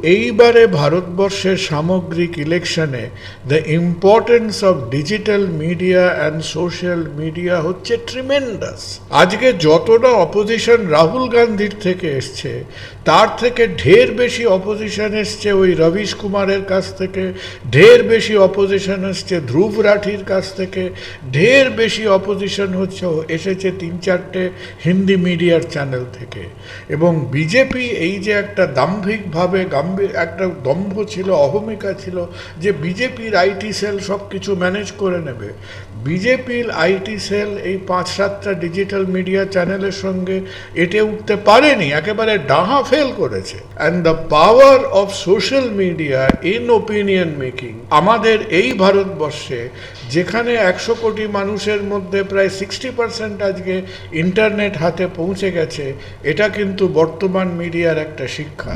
এইবারে ভারতবর্ষের সামগ্রিক ইলেকশনে the importance of digital media and social media হচ্ছে ট্রিমেন্ডাস। আজকে যতটা অপোজিশন রাহুল গান্ধীর থেকে এসছে তার থেকে ঢের বেশি অপোজিশন এসছে ওই রবিশ কুমারের কাছ থেকে, ঢের বেশি অপোজিশন এসছে ধ্রুব রাঠির কাছ থেকে, ঢের বেশি অপোজিশন এসেছে 3-4টে হিন্দি মিডিয়ার চ্যানেল থেকে। এবং বিজেপি এই যে একটা দাম্ভিকভাবে একটা দম্ভ ছিল, অহমিকা ছিল যে বিজেপির আইটি সেল সব কিছু ম্যানেজ করে নেবে। বিজেপির আইটি সেল এই 5-7টা ডিজিটাল মিডিয়া চ্যানেলের সঙ্গে এটে উঠতে পারেনি, একেবারে ডাহা ফেল করেছে। And the power of social media in opinion making আমাদের এই ভারতবর্ষে, যেখানে 100 কোটি মানুষের মধ্যে প্রায় 60% আজকে ইন্টারনেট হাতে পৌঁছে গেছে, এটা কিন্তু বর্তমান মিডিয়ার একটা শিক্ষা।